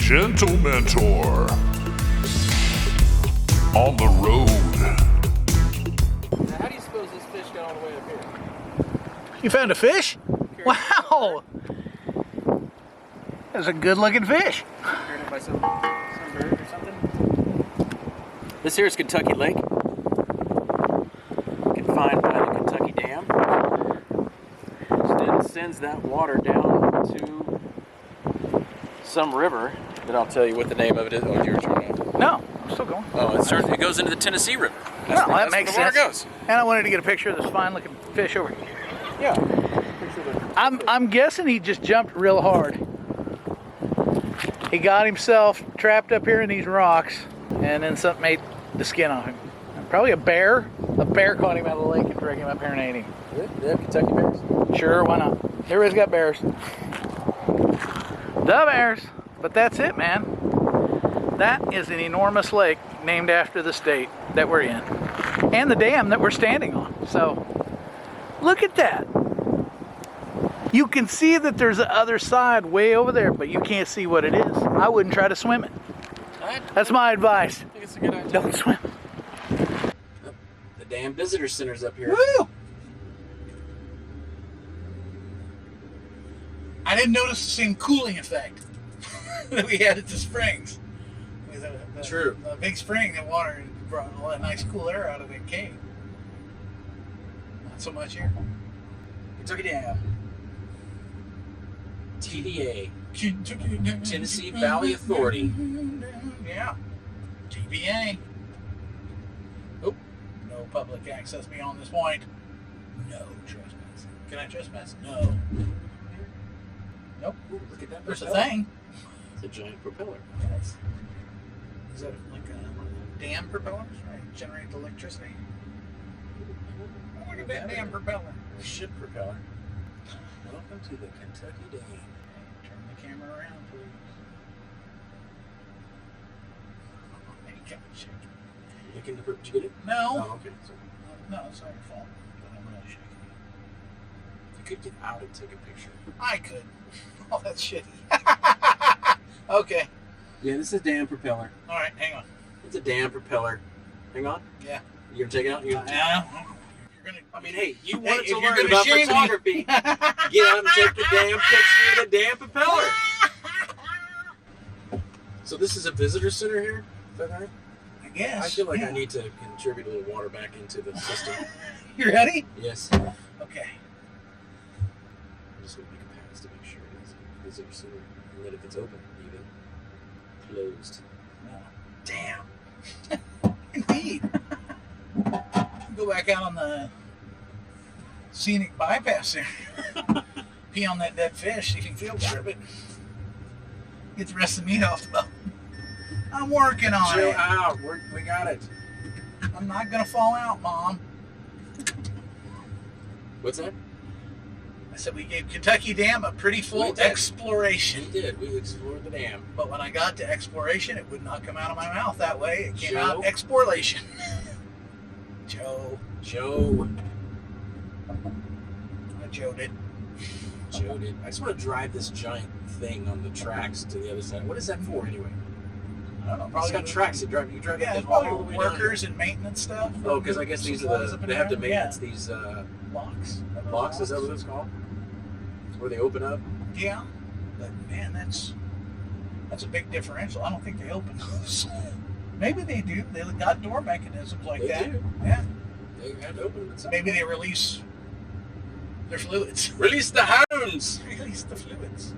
Gentlementor on the road. Now, how do you suppose this fish got all the way up here? You found a fish? Wow! That's a good looking fish. Carried up by some bird or something? This here is Kentucky Lake. Confined by the Kentucky Dam. It sends that water down to some river that I'll tell you what the name of it is. Oh, you're turning off. No, I'm still going. Oh, it goes into the Tennessee River. Well, that makes where the water sense. goes. And I wanted to get a picture of this fine looking fish over here. Yeah. I'm guessing he just jumped real hard. He got himself trapped up here in these rocks, and then something ate the skin off him. Probably a bear. A bear caught him out of the lake and dragged him up here and ate him. They have Kentucky bears? Sure, why not? Everybody's got bears. The bears. But that's it, man. That is an enormous lake named after the state that we're in. And the dam that we're standing on. So, look at that. You can see that there's the other side way over there, but you can't see what it is. I wouldn't try to swim it. That's my advice. I think it's a good idea. Don't swim. The damn visitor center's up here. Woo! I didn't notice the same cooling effect that we had at the springs. True. The big spring, the water brought all that nice cool air out of the cave. Not so much here. Kentucky Dam. TVA. Tennessee Valley Authority. Yeah. TVA. Oh. No public access beyond this point. No trespassing. Can I trespass? No. Nope. Ooh, look at that. There's a propeller. thing. It's a giant propeller. Yes. Is that like a dam propellers? Right? Generate electricity. Oh, look at that damn propeller. A ship propeller. Welcome to the Kentucky Dam. Turn the camera around, please. There you go. Shaking. Looking to, did you get it? No. Oh, okay. So No, it's not your fault. But I'm really shaking. you could get out and take a picture. I could. Oh, that's shitty. Okay. Yeah, this is a damn propeller. All right, hang on. It's a damn propeller. Hang on. Yeah. You gonna take it out? You're gonna You're gonna. I mean, hey, you Hey, wanted if to you're learn gonna about shame me. photography. Get out and take the damn picture of the damn propeller. So this is a visitor center here? Is that right? I guess. I feel like yeah. I need to contribute a little water back into the system. You ready? Yes. Okay. I'm just going to make a pass to make sure it is a visitor center. And that if it's open, even closed. No. Damn. Indeed. Go back out on the scenic bypass there. Pee on that dead fish, see if you can field strip it. Get the rest of the meat off the bone. I'm working on Chill it. out. We got it. I'm not gonna fall out, Mom. What's that? I said we gave Kentucky Dam a pretty full We did. exploration. We did. We explored the dam. But when I got to exploration, it would not come out of my mouth that way. It came Joe? out exploration. Joe. I Joe'd it. Joe did. I just want to drive this giant thing on the tracks to the other side. What is that for, anyway? I don't know. It's Probably got tracks. You drive Yeah, it it's all the probably way down. workers and maintenance stuff. Oh, because I guess these are they have to maintenance these locks. locks. Is that what it's called? Where they open up? Yeah, but man, that's a big differential. I don't think they open those. Maybe they do. They got door mechanisms like They that. do. Yeah. They have to open them. So maybe they release their fluids. Release the hounds! Release the fluids.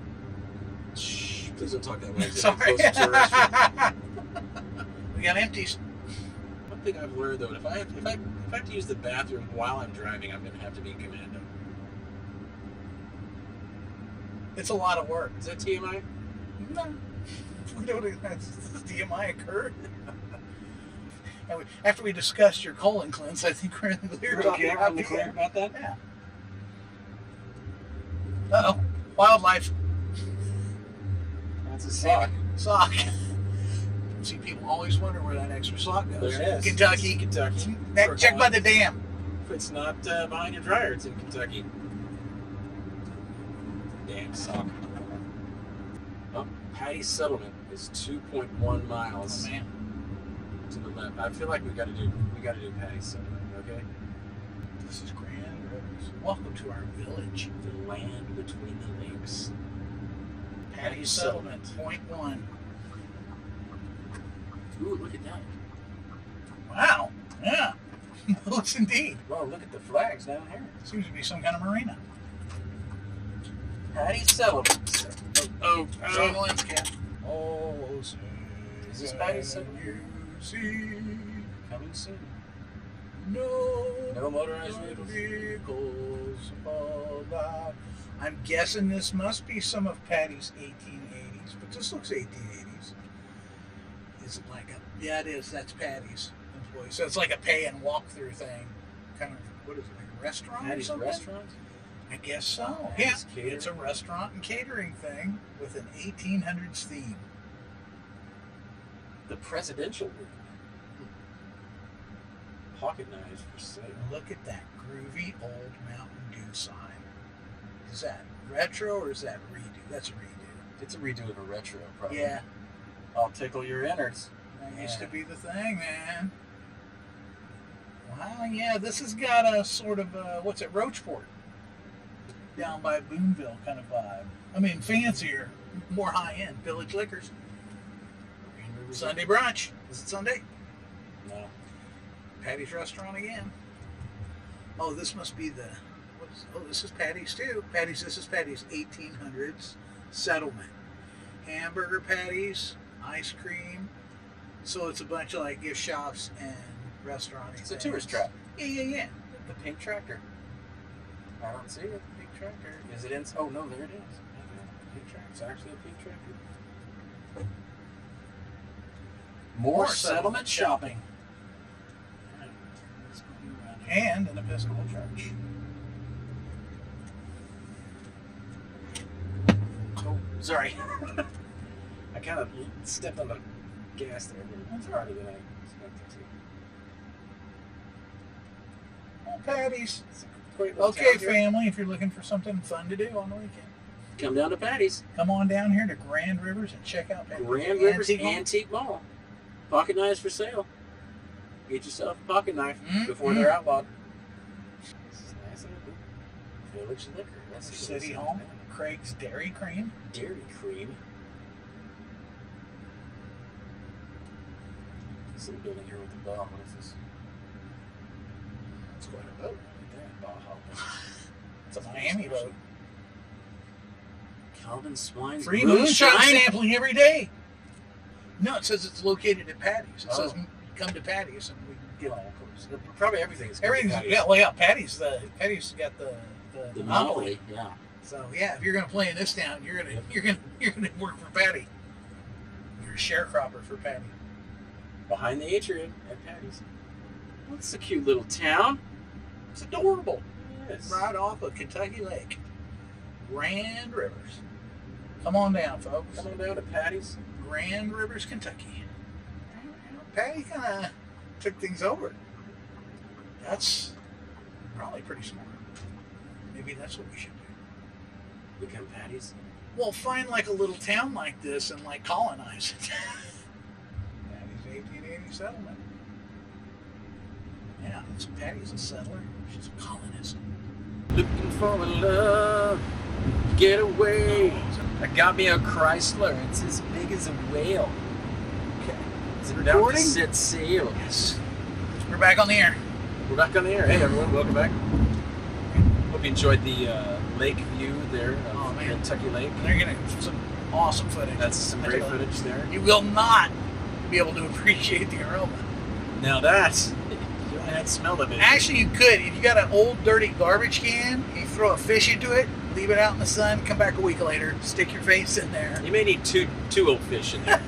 Shh, please don't talk that way. Sorry. Closer to the restroom. We got empties. One thing I've learned though, if I have to use the bathroom while I'm driving, I'm going to have to be in commando. It's a lot of work. Is that TMI? No. We don't. DMI occurred. And after we discussed your colon cleanse, I think we're in the clear. I'm clear about that? Yeah. Uh-oh. Wildlife. That's a sock. Sock. See, people always wonder where that extra sock goes. There it is. Kentucky. Kentucky. Check by the dam. It's not behind your dryer. It's in Kentucky. Damn sock. Oh, Patty's Settlement is 2.1 miles Oh, man. to the left. I feel like we got to do Patty's Settlement. Okay. This is Grand Rivers. Welcome to our village. The land between the lakes. Patty's Settlement, point 1. Ooh, look at that. Wow. Yeah. Looks indeed. Well, look at the flags down here. Seems to be some kind of marina. Patty's Settlement. Oh, John Len's cat. Oh, is this Patty's Settlement? You see Coming soon. no motorized vehicles alive. I'm guessing this must be some of Patty's 1880s, but this looks 1880s. Is it like a... Yeah, it is. That's Patty's employee. So it's like a pay and walk through thing. Kind of, what is it, like a restaurant or Patty's something? Restaurant? I guess so. Patty's Yeah, Catering? it's a restaurant and catering thing with an 1800s theme. The presidential room. Pocket knives for sale. Look at that groovy old Mountain Dew sign. Is that retro or is that redo? That's a redo. It's a redo of a retro, probably. Yeah, I'll tickle your innards. that used to be the thing, man. Wow, yeah, this has got a sort of, what's it, Roachport. Down by Boonville kind of vibe. I mean, fancier, more high-end. Village Liquors. Sunday brunch. Is it Sunday? No. Patty's Restaurant again. Oh, this must be the... this is Patty's too. This is Patty's 1800s settlement. Hamburger patties, ice cream. So it's a bunch of like gift shops and restaurants. It's a tourist trap. Yeah. The pink tractor. I don't see it. The pink tractor. Is it in? Oh no, there it is. Pink tractor. It's actually a pink tractor. More settlement shopping. And an Episcopal church. Oh, sorry. I kind of stepped on the gas there. That's harder than I expected to. Oh, Patty's. Great little Okay, town here. family, if you're looking for something fun to do on the weekend, Come down to Patty's. come on down here to Grand Rivers and check out Patty's. Grand Rivers Antique Mall. Antique Mall. Pocket knives for sale. Get yourself a pocket knife before Mm-hmm. they're outlawed. This is nice little Village Liquor. That's a good City size Home. man. Craig's Dairy Cream. Dairy Cream. This little building here with the bell. What is this? That's quite a boat. Look at that. Baja. It's a Miami boat. Calvin Swine's Free moonshine sampling every day. No, it says it's located at Patty's. It says come to Patty's and we can get all close. Probably everything's Everything's Patty's got the monopoly. Yeah. So yeah, if you're gonna play in this town, you're gonna work for Patty. You're a sharecropper for Patty. Behind the atrium at Patty's. That's a cute little town. It's adorable. Yes. Right off of Kentucky Lake. Grand Rivers. Come on down, folks. Come on down to Patty's. Grand Rivers, Kentucky. Patty kind of took things over. That's probably pretty smart. Maybe that's what we should do. Become Patty's. Well, find like a little town like this and like colonize it. Patty's 1880 settlement. Yeah, this Patty's a settler. She's a colonist. Looking for a love, get away. I got me a Chrysler. It's as big as a whale. Okay. Is it Recording? about to set sail? Yes. We're back on the air. We're back on the air. Hey everyone, welcome back. Hope you enjoyed the lake view there of Kentucky Lake. They're getting some awesome footage. That's some great footage there. You will not be able to appreciate the aroma. Now that you only had smell of it. Actually, you could. If you got an old dirty garbage can, you throw a fish into it, leave it out in the sun, come back a week later, stick your face in there. You may need two old fish in there.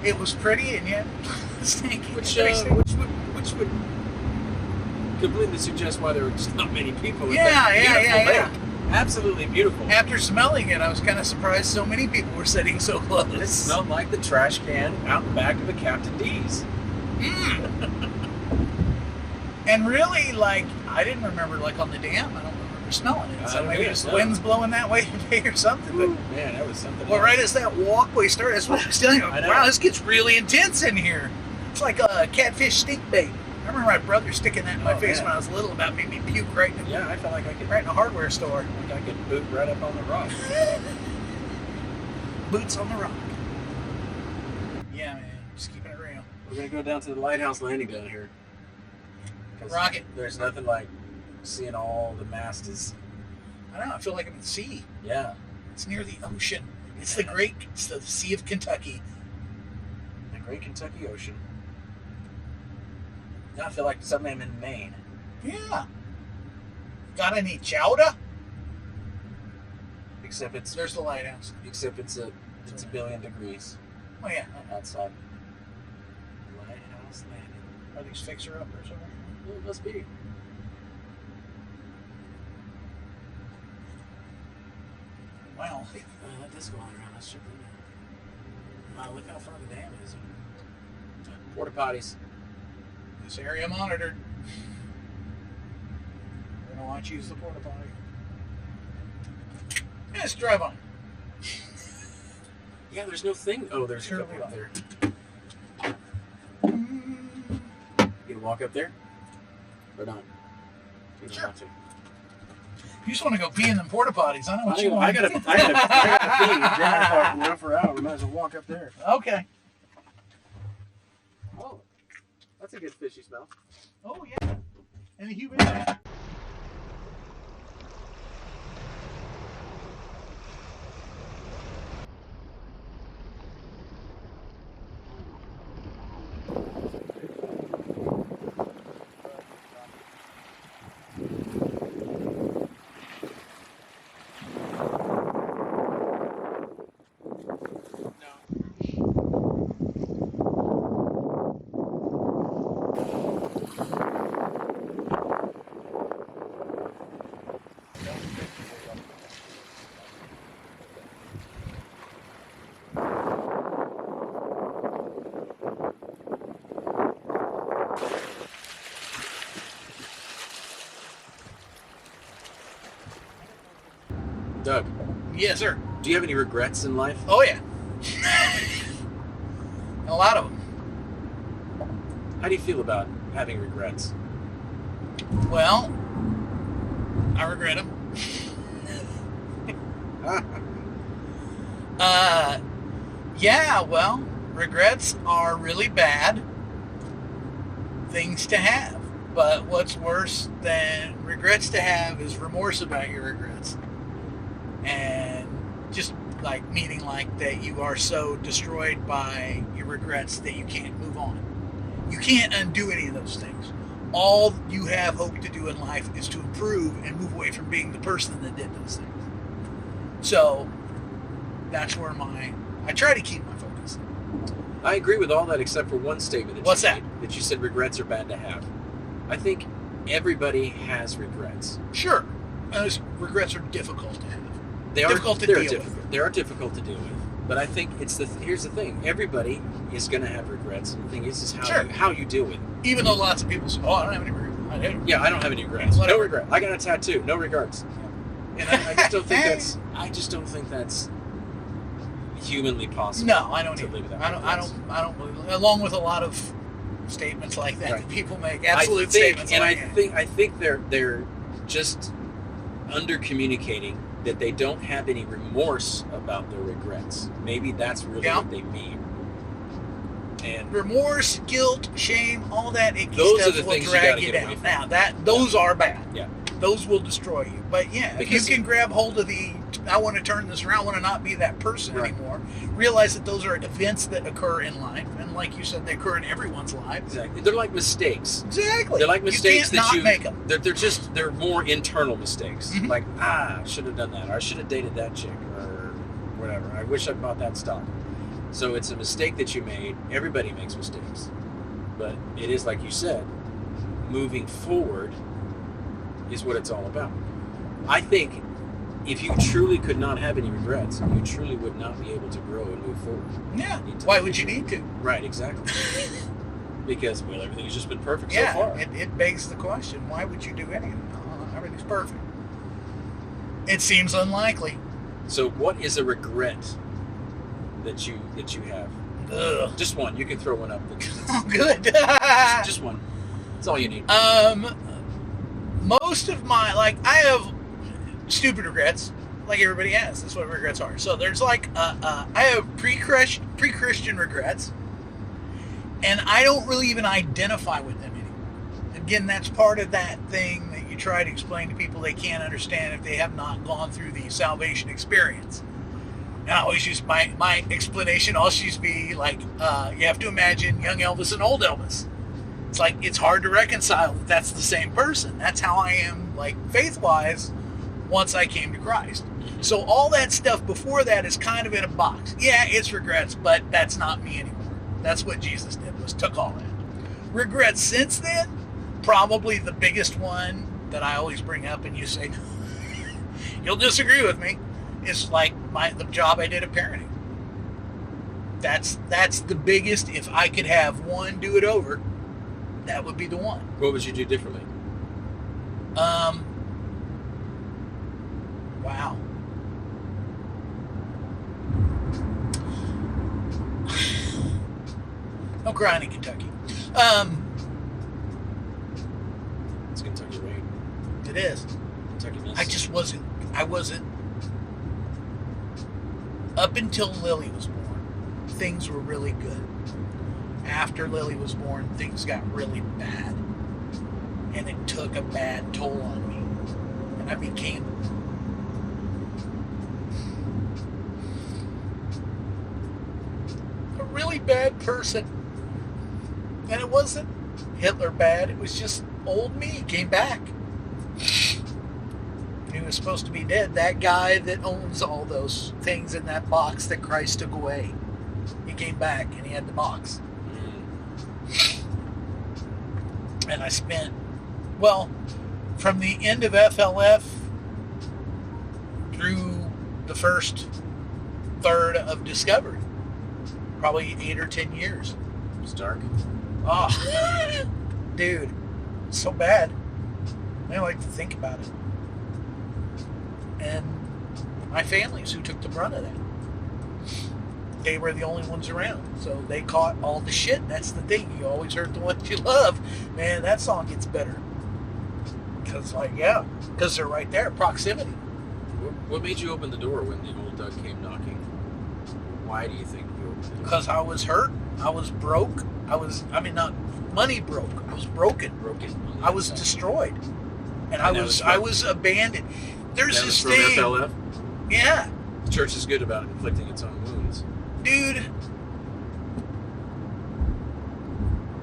It was pretty and yet stinky. Which would completely suggest why there were just not many people. With that beautiful lake. Absolutely beautiful. After smelling it, I was kind of surprised so many people were sitting so close. It smelled like the trash can out in back of the Captain D's. And really, like, I didn't remember, like, on the dam, I don't remember You're smelling it. So I maybe know, just the yeah. wind's blowing that way today or something. But Man, that was something. well, right as that walkway started, that's what I was telling you. I know. Wow, this gets really intense in here. It's like a catfish stink bait. I remember my brother sticking that in my face man. when I was little, about made me puke right in, Yeah, I felt like I could. right in a hardware store. I could boot right up on the rock. Boots on the rock. Yeah, man, just keeping it real. We're gonna go down to the lighthouse landing down here. 'Cause Rocket. There's nothing like seeing all the masts. I don't know. I feel like I'm at sea. Yeah. It's near the ocean. It's the Sea of Kentucky. The Great Kentucky Ocean. Now I feel like suddenly I'm in Maine. Yeah. Got any chowder? Except it's There's the lighthouse. it's a billion degrees Oh yeah. outside. Lighthouse landing. Are these fixer-uppers over here? Well, it must be. Wow. Let this go on around. Let's check that out. Wow, look how far the dam is. Porta potties. This area monitored. We don't want you to use the porta potty. Yeah, let's drive on. Yeah, there's no thing. Oh, there's Sure a couple we up there. You gonna walk up there? Or not? You don't Sure. have to. You just want to go pee in them porta potties. I know what you want. I gotta pee. Jan, run for out. We might as well walk up there. Okay. Oh, that's a good fishy smell. Oh, yeah. And the human. Doug, Yes, sir. do you have any regrets in life? Oh, yeah. A lot of them. How do you feel about having regrets? Well, I regret them. Yeah, well, regrets are really bad things to have. But what's worse than regrets to have is remorse about your regrets. And just like meaning like that you are so destroyed by your regrets that you can't move on. You can't undo any of those things. All you have hope to do in life is to improve and move away from being the person that did those things. So that's where I try to keep my focus. I agree with all that except for one statement that What's you that? made, that you said regrets are bad to have. I think everybody has regrets. Sure, those regrets are difficult to have. They Difficult to they're deal difficult. with. They are difficult to deal with. But I think here's the thing. Everybody is going to have regrets. And the thing is how Sure. how you deal with it. Even though lots of people say, "Oh, I don't have any regrets." I do. Yeah, I don't have any regrets. Whatever. No regret. I got a tattoo. No regrets. And I just don't think that's humanly possible. No, I don't to either. live without I regrets. don't believe it. Along with a lot of statements like that Right. that people make, absolute I think, statements and like that. I think they're just under communicating that they don't have any remorse about their regrets. Maybe that's really Yeah. what they mean. And Remorse, guilt, shame, all that icky Those stuff are the will things you drag gotta you get away down. from. Now those are bad. Yeah. Those will destroy you. But yeah, Because- if you can grab hold of I want to turn this around, I want to not be that person Right. anymore. Realize that those are events that occur in life, and like you said, they occur in everyone's life. exactly, they're like mistakes. Exactly. They're like mistakes you can't that not make them. They're more internal mistakes. Mhm. Like I should have done that, or I should have dated that chick, or whatever. I wish I bought that stock. So it's a mistake that you made. Everybody makes mistakes, but it is like you said, moving forward is what it's all about. I think if you truly could not have any regrets, you truly would not be able to grow and move forward. Yeah. You need to- Why would you need to? Right, exactly. Because well, everything's just been perfect Yeah. so far. It begs the question: why would you do anything? Everything's perfect. It seems unlikely. So, what is a regret that you have? Ugh. Just one. You can throw one up. Oh, good. Just one. That's all you need. Most of my, I have stupid regrets, like everybody has. That's what regrets are. So there's I have pre-Christian regrets, and I don't really even identify with them anymore. Again, that's part of that thing that you try to explain to people they can't understand if they have not gone through the salvation experience. And I always use my explanation always used to be you have to imagine young Elvis and old Elvis. It's it's hard to reconcile that that's the same person. That's how I am, faith-wise, once I came to Christ. So all that stuff before that is kind of in a box. Yeah, it's regrets, but that's not me anymore. That's what Jesus did, was took all that. Regrets since then, probably the biggest one that I always bring up, and you say, you'll disagree with me, is the job I did at parenting. That's the biggest. If I could have one, do it over, that would be the one. What would you do differently? Wow. No crying in Kentucky. It's Kentucky rain. It is. Kentucky mist. I wasn't. Up until Lily was born, things were really good. After Lily was born, things got really bad. And it took a bad toll on me. And I became a really bad person. And it wasn't Hitler bad, it was just old me came back. He was supposed to be dead. That guy that owns all those things in that box that Christ took away. He came back and he had the box. And I spent, from the end of FLF through the first third of Discovery, probably 8 or 10 years. It's dark. Oh, dude, it's so bad. I don't like to think about it. And my families who took the brunt of that. They were the only ones around, so they caught all the shit. That's the thing. You always hurt the ones you love. Man, that song gets better. Because, because they're right there. Proximity. What made you open the door when the old Doug came knocking? Why do you think you opened the door? Because I was hurt. I was broke. Not money broke. I was broken. I was destroyed. And I was abandoned. There's this thing. FLF? Yeah. The church is good about inflicting its own wounds. Dude,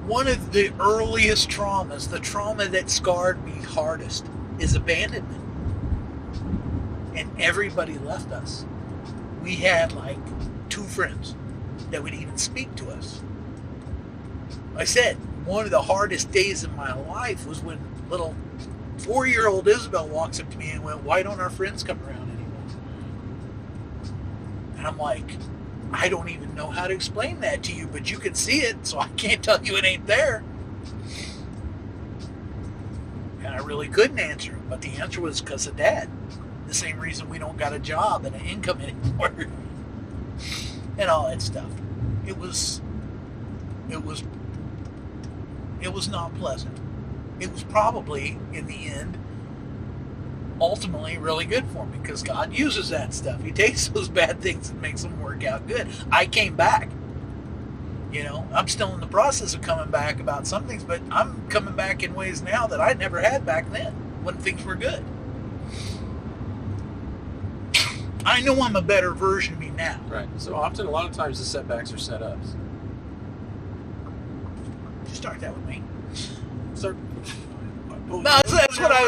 one of the earliest traumas, the trauma that scarred me hardest, is abandonment. And everybody left us. We had 2 friends that would even speak to us. I said, one of the hardest days of my life was when little 4-year-old Isabel walks up to me and went, "Why don't our friends come around anymore?" And I'm like, I don't even know how to explain that to you, but you can see it, so I can't tell you it ain't there. And I really couldn't answer it, but the answer was because of Dad. The same reason we don't got a job and an income anymore. And all that stuff. It was not pleasant. It was probably, in the end, ultimately really good for me, because God uses that stuff. He takes those bad things and makes them work out good. I came back. I'm still in the process of coming back about some things, but I'm coming back in ways now that I never had back then when things were good. I know I'm a better version of me now. Right. So often, a lot of times, the setbacks are set ups. You start that with me. No, that's what I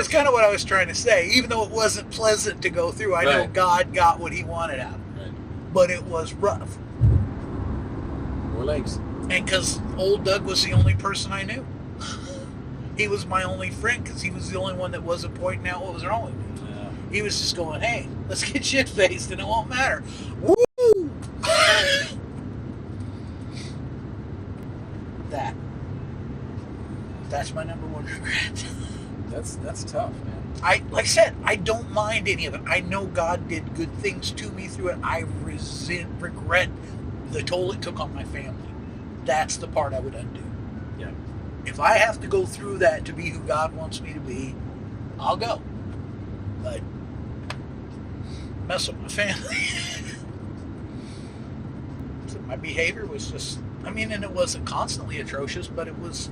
was trying to say. Even though it wasn't pleasant to go through, I know God got what He wanted out of it. Right. But it was rough. More legs. And because old Doug was the only person I knew. He was my only friend because he was the only one that wasn't pointing out what was wrong with me. Yeah. He was just going, "Hey, let's get shit-faced and it won't matter." Woo! That's my number one regret. That's tough, man. like I said, I don't mind any of it. I know God did good things to me through it. I regret the toll it took on my family. That's the part I would undo. Yeah. If I have to go through that to be who God wants me to be, I'll go. But mess with my family. So my behavior was just, I mean, and it wasn't constantly atrocious, but it was,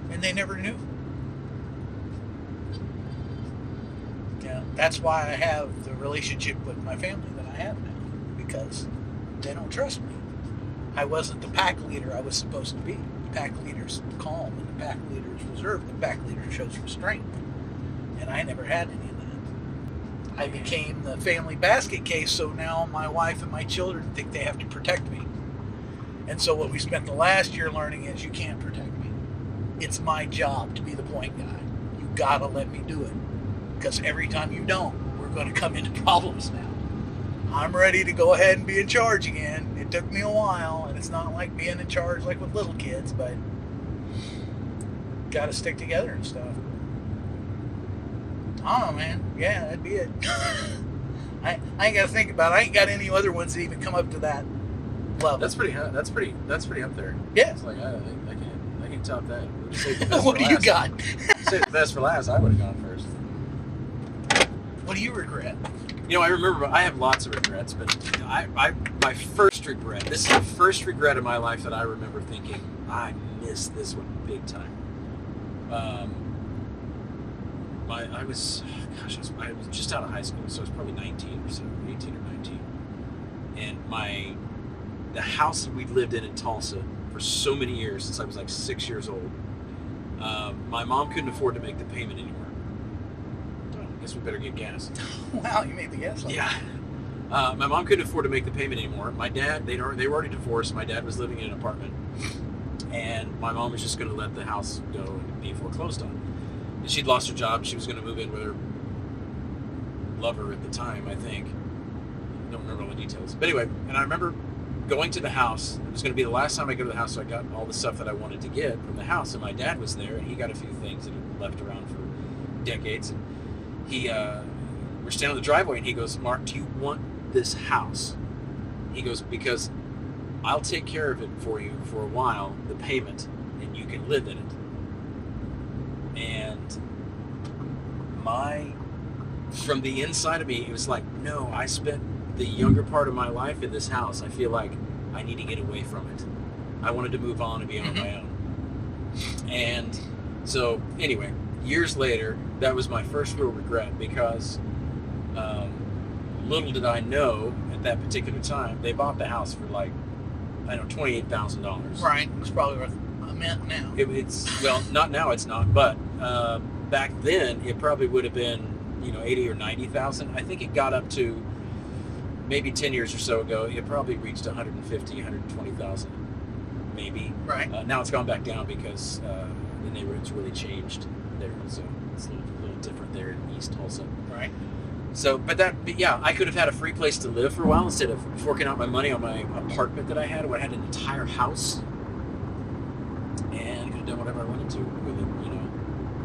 and they never knew. Yeah, that's why I have the relationship with my family that I have now, because they don't trust me. I wasn't the pack leader I was supposed to be. The pack leader's calm, and the pack leader's reserved. The pack leader shows restraint, and I never had any of that. I became the family basket case, so now my wife and my children think they have to protect me. And so what we spent the last year learning is you can't protect me. It's my job to be the point guy. You gotta let me do it. Because every time you don't, we're going to come into problems now. I'm ready to go ahead and be in charge again. It took me a while, and it's not like being in charge like with little kids, but got to stick together and stuff. I don't know, man. Yeah, that'd be it. I ain't got to think about it. I ain't got any other ones that even come up to that level. That's pretty up there. Yeah. It's like I can't top that. What do you got? Save the best for last. I would have gone first. What do you regret? You know, I remember, I have lots of regrets, but my first regret, this is the first regret of my life that I remember thinking, I missed this one big time. I was just out of high school, so I was probably 19 or so, 18 or 19. And the house that we'd lived in Tulsa for so many years, since I was like 6 years old, my mom couldn't afford to make the payment anymore. I guess we better get gas. Wow, you made the gas line. Yeah. My mom couldn't afford to make the payment anymore. My dad, they were already divorced. My dad was living in an apartment. And my mom was just going to let the house go and be foreclosed on. And she'd lost her job. She was going to move in with her lover at the time, I think. I don't remember all the details. But anyway, and I remember going to the house. It was going to be the last time I go to the house, so I got all the stuff that I wanted to get from the house. And my dad was there, and he got a few things that had left around for decades. And we're standing on the driveway, and he goes, Mark, do you want this house? He goes, because I'll take care of it for you for a while, the payment, and you can live in it. And from the inside of me, it was like, no, I spent the younger part of my life in this house. I feel like I need to get away from it. I wanted to move on and be on my own. And so, anyway, years later, that was my first real regret, because little did I know at that particular time, they bought the house for like, I don't know, $28,000. Right. It's probably worth a mint now. Well, not now, it's not, but back then it probably would have been, 80 or 90,000. I think it got up to maybe 10 years or so ago. It probably reached 150, 120,000, maybe. Right. Now it's gone back down because the neighborhood's really changed there, so it's a little different there in East Tulsa. Right. So, but I could have had a free place to live for a while instead of forking out my money on my apartment that I had. I would have had an entire house, and I could have done whatever I wanted to with it,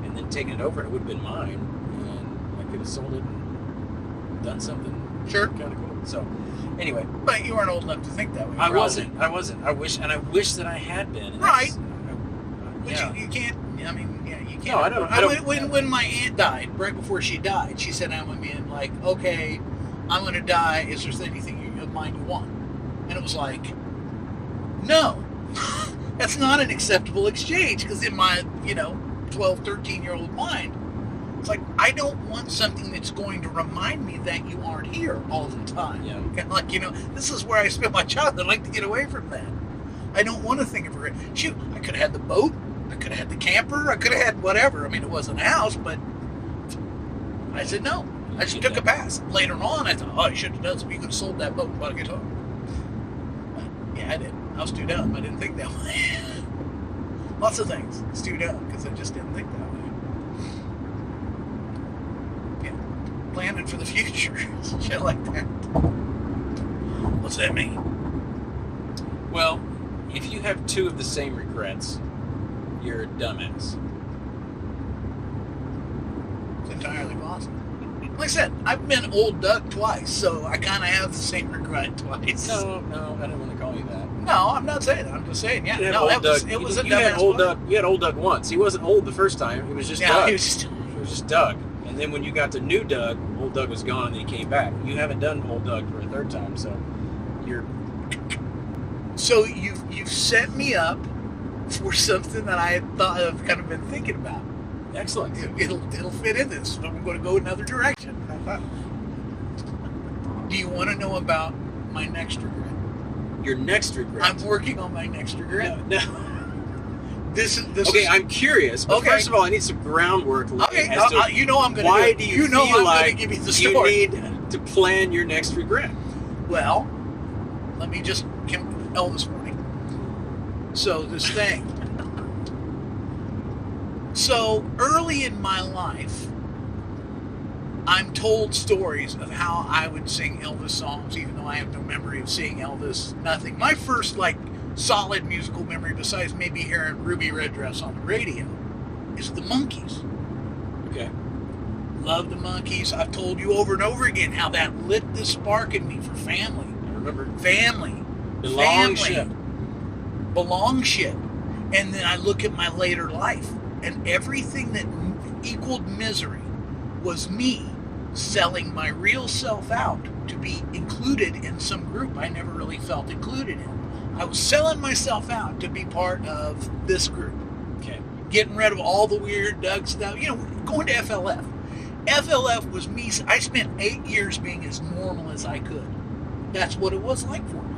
and then taken it over, and it would have been mine, and I could have sold it and done something Sure. kind of cool. So, anyway. But you weren't old enough to think that way. I wasn't. I wish that I had been. And right. But yeah. You can't, I mean, yeah, you can't. No, I don't. When my aunt died, right before she died, she said, I'm like, okay, I'm going to die. Is there anything of mine you want? And it was like, no, that's not an acceptable exchange. Because in my, 12, 13-year-old mind, it's like, I don't want something that's going to remind me that you aren't here all the time. Yeah. Kind of like, this is where I spent my childhood. I'd like to get away from that. I don't want to think of regret. Shoot, I could have had the boat. I could have had the camper. I could have had whatever. I mean, it wasn't a house, but I said no. I just took a pass. Later on, I thought, oh, you should have done something. You could have sold that boat and bought a guitar. But, yeah, I didn't. I was too dumb. I didn't think that way. Lots of things. I was too dumb because I just didn't think that way. Yeah. Planning for the future. Shit like that. What's that mean? Well, if you have two of the same regrets, you're a dumbass. entirely possible. Like I said, I've been old Doug twice, so I kind of have the same regret twice. No, I don't want to call you that. No, I'm not saying that. I'm just saying, yeah. You had No, old that was, Doug. it was a You had dumbass old play. Doug. You had old Doug once. He wasn't old the first time. He was just Yeah, Doug. he was just... It was just Doug. And then when you got to new Doug, old Doug was gone, and then he came back. You haven't done old Doug for a third time, so you're... So you've set me up for something that I had thought I've kind of been thinking about. Excellent. It'll fit in this. I'm going to go another direction. Do you want to know about my next regret? Your next regret. I'm working on my next regret. No. This Okay, is, I'm curious, but Okay. first of all, I need some groundwork laid okay. as to You know I'm going to. why do do it. you know feel I'm like going to give you the you story. need to plan your next regret. Well, let me just Elvis morning. So this thing. So early in my life, I'm told stories of how I would sing Elvis songs, even though I have no memory of seeing Elvis. Nothing. My first solid musical memory, besides maybe hearing Ruby Red Dress on the radio, is the Monkees. Okay. Love the Monkees. I've told you over and over again how that lit this spark in me for family. I remember. Family. Belongship. Belongship. And then I look at my later life, and everything that equaled misery was me selling my real self out to be included in some group I never really felt included in. I was selling myself out to be part of this group. Okay. Getting rid of all the weird Doug stuff. You know, going to FLF. FLF was me. I spent 8 years being as normal as I could. That's what it was like for me.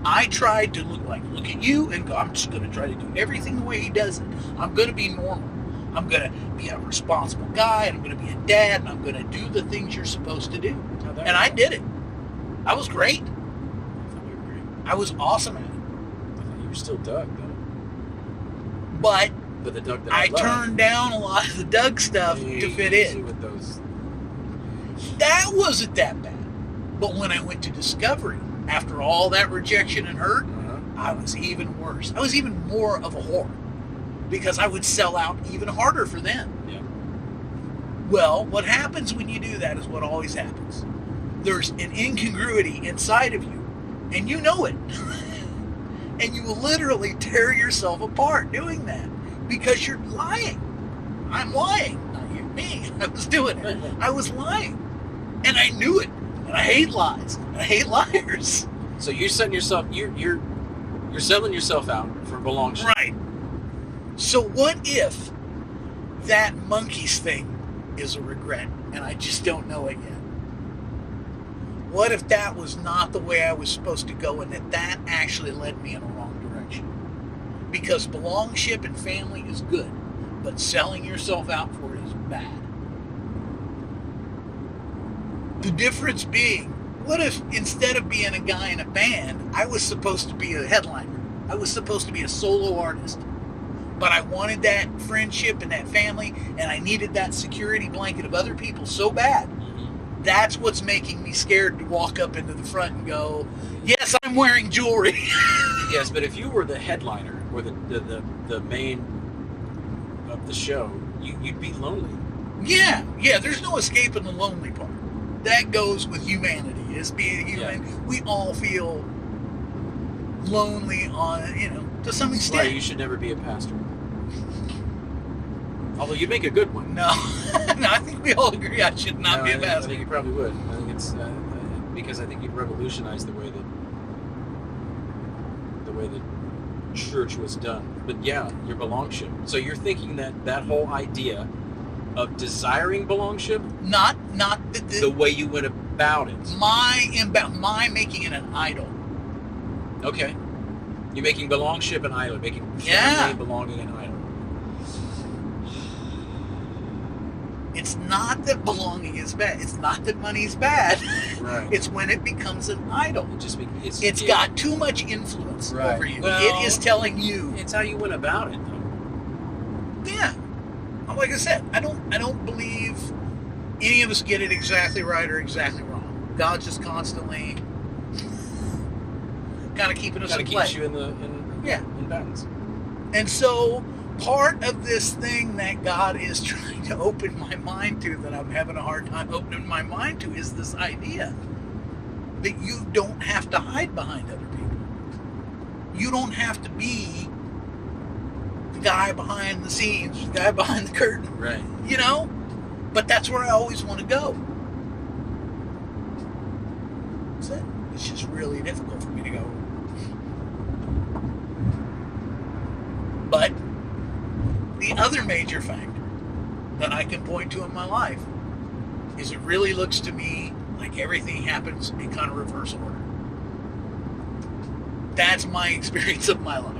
I tried to look at you and go, I'm just going to try to do everything the way he does it. I'm going to be normal. I'm going to be a responsible guy, and I'm going to be a dad, and I'm going to do the things you're supposed to do. And I did it. I was great. I thought you were great. I was awesome at it. I thought you were still Doug, though. But The Doug that I love. turned down a lot of the Doug stuff to fit Easy in. with those. That wasn't that bad. But when I went to Discovery, after all that rejection and hurt, I was even worse. I was even more of a whore because I would sell out even harder for them. Yeah. Well, what happens when you do that is what always happens. There's an incongruity inside of you, and you know it. And you will literally tear yourself apart doing that because you're lying. I'm lying. Not you, me. I was doing it. I was lying. And I knew it. And I hate lies. And I hate liars. So you're setting yourself. You're selling yourself out for belongship. Right. So what if that Monkees thing is a regret and I just don't know it yet? What if that was not the way I was supposed to go and that actually led me in a wrong direction? Because belongship and family is good, but selling yourself out for it is bad. The difference being, what if instead of being a guy in a band, I was supposed to be a headliner? I was supposed to be a solo artist. But I wanted that friendship and that family, and I needed that security blanket of other people so bad. That's what's making me scared to walk up into the front and go, yes, I'm wearing jewelry. Yes, but if you were the headliner or the main of the show, you'd be lonely. Yeah, there's no escaping the lonely part. That goes with humanity, is being human. Yeah. We all feel lonely to some That's extent. why you should never be a pastor. Although you'd make a good one. No, I think we all agree I should not be a pastor. I think you probably would. I think it's because I think you'd revolutionize the way that church was done. But yeah, your belongship. So you're thinking that whole idea of desiring belongship, not the way you went about it. My making it an idol. Okay, you're making belongship an idol, making family belonging an idol. It's not that belonging is bad. It's not that money's bad. Right. It's when it becomes an idol. It's got too much influence over you. Well, it is telling you. It's how you went about it, though. Yeah. Like I said, I don't believe any of us get it exactly right or exactly wrong. God's just constantly kind of keeping us in play. Keeps you in balance. And so part of this thing that God is trying to open my mind to, that I'm having a hard time opening my mind to, is this idea that you don't have to hide behind other people. You don't have to be the guy behind the scenes, the guy behind the curtain. Right. You know? But that's where I always want to go. That's it. It's just really difficult for me to go. But the other major factor that I can point to in my life is it really looks to me like everything happens in kind of reverse order. That's my experience of my life.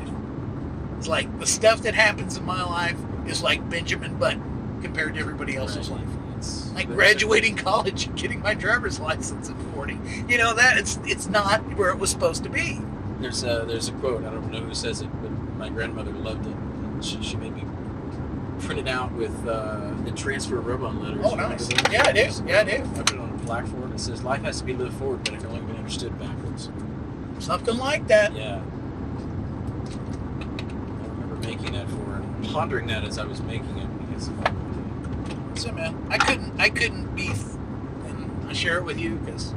It's like the stuff that happens in my life is like Benjamin Button compared to everybody else's life. It's like graduating college and getting my driver's license at 40. You know, that it's not where it was supposed to be. There's a quote, I don't know who says it, but my grandmother loved it. She made me print it out with the transfer rub-on letters. Oh, nice. Yeah, it is. Yeah, it is. I put it on a plaque for it. It says, life has to be lived forward, but it can only be understood backwards. Something like that. Yeah. I remember making that for her and pondering that as I was making it. Because so, man, I couldn't be, and I share it with you because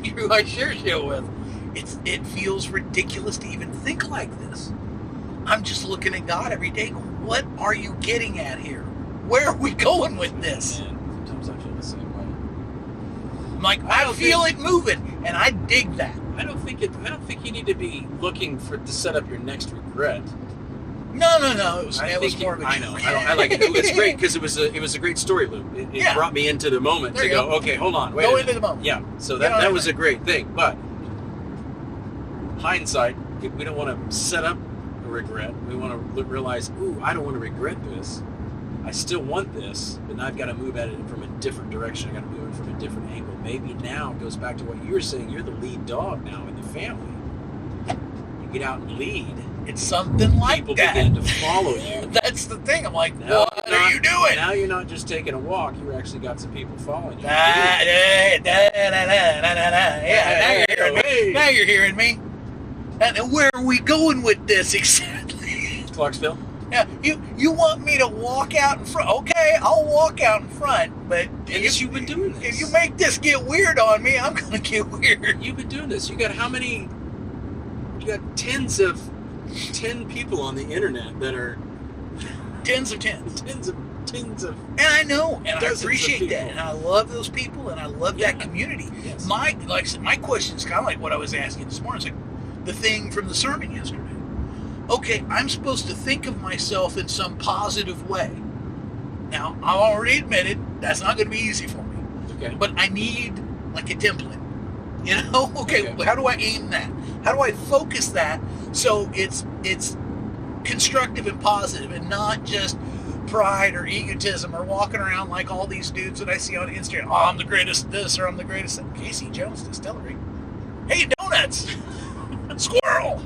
you're who I share shit with. It feels ridiculous to even think like this. I'm just looking at God every day going, what are you getting at here? Where are we going with this? Man, sometimes I feel the same way. I'm like, I feel it moving, and I dig that. I don't think you need to be looking to set up your next regret. No. It was more of a I know. I like it. It's great because it was a great story loop. It brought me into the moment to go, okay, hold on, wait. Go into the moment. Yeah. So that was a great thing. But hindsight, we don't want to set up a regret. We want to realize, ooh, I don't want to regret this. I still want this, but now I've got to move at it from a different direction. I've got to move it from a different angle. Maybe now it goes back to what you were saying. You're the lead dog now in the family. You get out and lead. It's something like people that. People begin to follow you. That's the thing. I'm like, what are you doing? Now you're not just taking a walk. You actually got some people following you. Yeah, now you're hearing me. And where are we going with this exactly? Clarksville? Yeah, you want me to walk out in front? Okay, I'll walk out in front, but you've been doing this. If you make this get weird on me, I'm gonna get weird. You've been doing this. You got how many? You got 10 people on the internet that are tens of tens. And I know, and I appreciate that, and I love those people, and I love that community. Yes. My question is kind of like what I was asking this morning. It's like the thing from the sermon yesterday. Okay, I'm supposed to think of myself in some positive way. Now, I've already admitted that's not going to be easy for me. Okay. But I need like a template. You know? Okay, how do I aim that? How do I focus that so it's constructive and positive and not just pride or egotism or walking around like all these dudes that I see on Instagram. Oh, I'm the greatest this or I'm the greatest that. Casey Jones Distillery. Hey, donuts! Squirrel!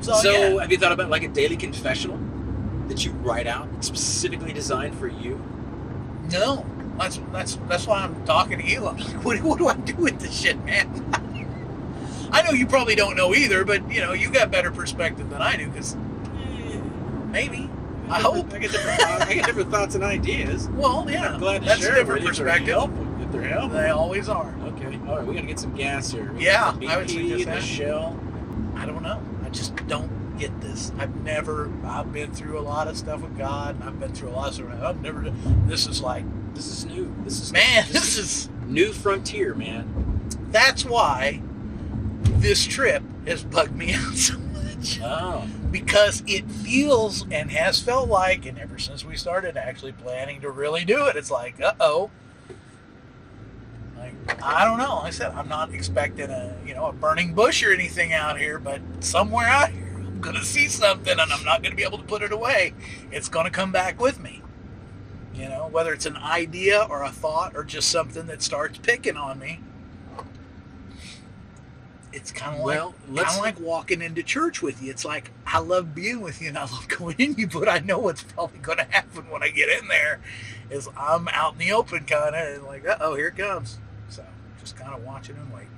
So have you thought about like a daily confessional that you write out specifically designed for you? No. That's why I'm talking to you. I'm like, what do I do with this shit, man? I know you probably don't know either, but you know, you got better perspective than I do, because maybe. I hope. I get different thoughts and ideas. Well, yeah. I'm glad to that's share a different perspective. If they're helpful. They always are. Okay. All right, we got to get some gas here. Yeah, BP, I would suggest that. Shell. I don't know. I just don't get this. I've been through a lot of stuff with God. I've been through a lot of stuff. I've never done. This is new. This is new frontier, man. That's why this trip has bugged me out so much. Oh. Because it feels and has felt like, and ever since we started actually planning to really do it, it's like, uh-oh. Like, I don't know. Like I said, I'm not expecting a burning bush or anything out here, but somewhere out here, I'm going to see something and I'm not going to be able to put it away. It's going to come back with me. You know, whether it's an idea or a thought or just something that starts picking on me. It's kind of like walking into church with you. It's like, I love being with you and I love going in you, but I know what's probably going to happen when I get in there is I'm out in the open kind of, and like, uh-oh, here it comes. So just kind of watching and waiting.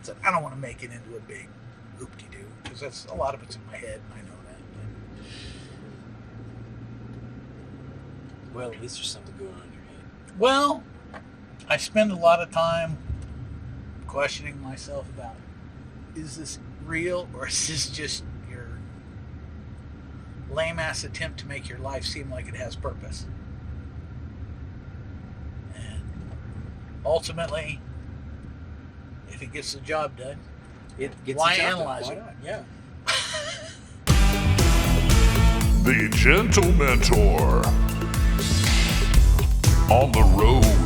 So I don't want to make it into a big, hoop-de-doo, because that's a lot of it's in my head, and I know that. Well, at least there's something going on in your head. Well, I spend a lot of time questioning myself about, is this real, or is this just your lame-ass attempt to make your life seem like it has purpose? And ultimately, if it gets the job done, It gets why the job done. analyze Why it? not? Yeah. The Gentlementor. On the road